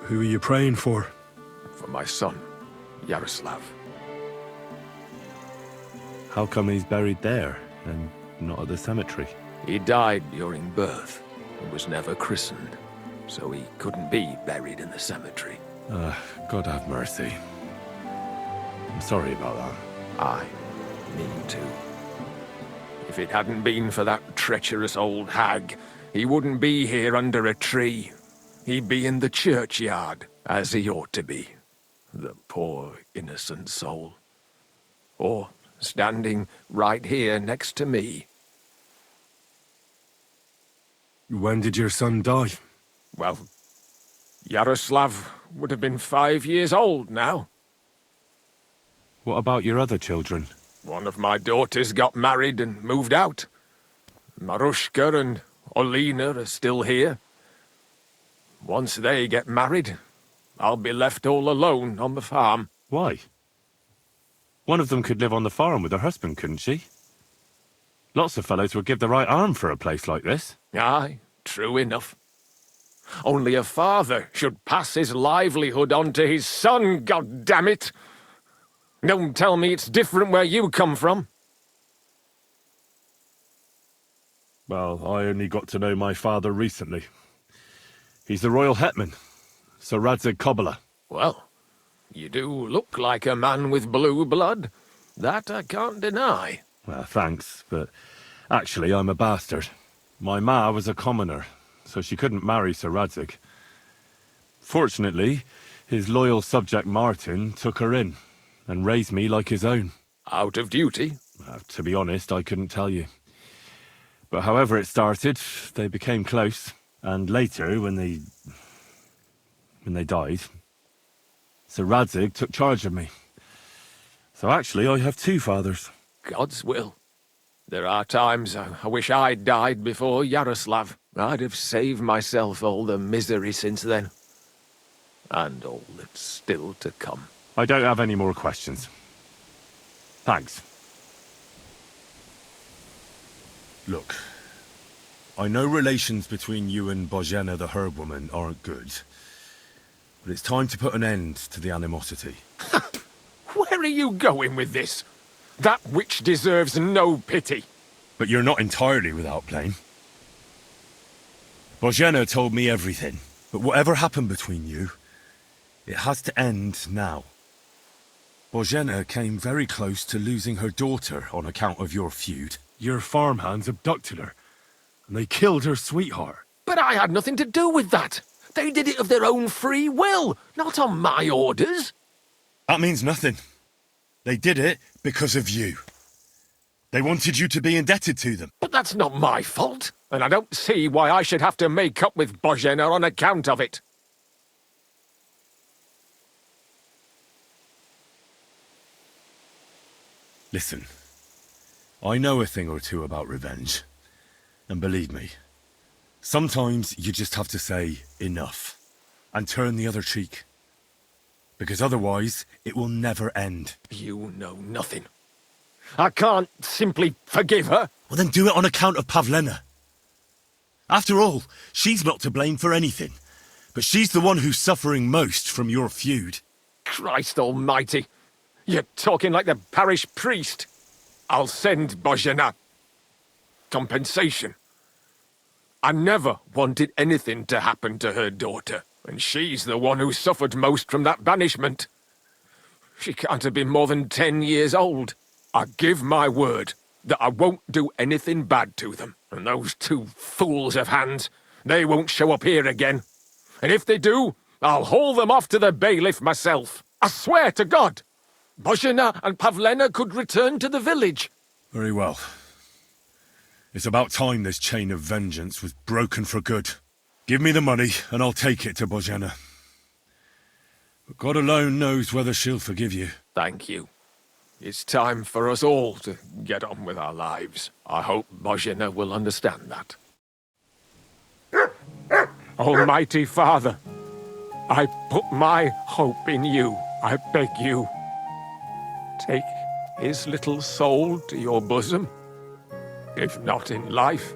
Who are you praying for? For my son, Yaroslav. How come he's buried there, and not at the cemetery? He died during birth and was never christened, so he couldn't be buried in the cemetery. God have mercy. I'm sorry about that. Aye, me too. If it hadn't been for that treacherous old hag, he wouldn't be here under a tree. He'd be in the churchyard, as he ought to be. The poor, innocent soul. Or standing right here next to me. When did your son die? Well, Yaroslav would have been 5 years old now. What about your other children? One of my daughters got married and moved out. Marushka and Olina are still here. Once they get married, I'll be left all alone on the farm. Why? One of them could live on the farm with her husband, couldn't she? Lots of fellows would give the right arm for a place like this. Aye, true enough. Only a father should pass his livelihood on to his son, goddammit! Don't tell me it's different where you come from. Well, I only got to know my father recently. He's the royal hetman, Sir Radzig Kobyla. Well, you do look like a man with blue blood. That I can't deny. Well, thanks, but actually I'm a bastard. My ma was a commoner, so she couldn't marry Sir Radzig. Fortunately, his loyal subject Martin took her in and raised me like his own. Out of duty? To be honest, I couldn't tell you. But however it started, they became close. And later, when they died, Sir Radzig took charge of me. So actually, I have two fathers. God's will. There are times I wish I'd died before Yaroslav. I'd have saved myself all the misery since then. And all that's still to come. I don't have any more questions. Thanks. Look, I know relations between you and Bozhena the herb woman aren't good, but it's time to put an end to the animosity. Where are you going with this? That witch deserves no pity. But you're not entirely without blame. Bozhena told me everything, but whatever happened between you, it has to end now. Bozhena came very close to losing her daughter on account of your feud. Your farmhands abducted her, and they killed her sweetheart. But I had nothing to do with that. They did it of their own free will, not on my orders. That means nothing. They did it because of you. They wanted you to be indebted to them. But that's not my fault, and I don't see why I should have to make up with Bozhena on account of it. Listen, I know a thing or two about revenge. And believe me, sometimes you just have to say enough and turn the other cheek. Because otherwise, it will never end. You know nothing. I can't simply forgive her. Well, then do it on account of Pavlena. After all, she's not to blame for anything. But she's the one who's suffering most from your feud. Christ almighty. You're talking like the parish priest. I'll send Bozhena. Compensation. I never wanted anything to happen to her daughter, and she's the one who suffered most from that banishment. She can't have been more than 10 years old. I give my word that I won't do anything bad to them, and those two fools of hands, they won't show up here again. And if they do, I'll haul them off to the bailiff myself. I swear to God. Bozhena and Pavlena could return to the village. Very well. It's about time this chain of vengeance was broken for good. Give me the money, and I'll take it to Bozhena. But God alone knows whether she'll forgive you. Thank you. It's time for us all to get on with our lives. I hope Bozhena will understand that. Almighty Father, I put my hope in you. I beg you. Take his little soul to your bosom. If not in life,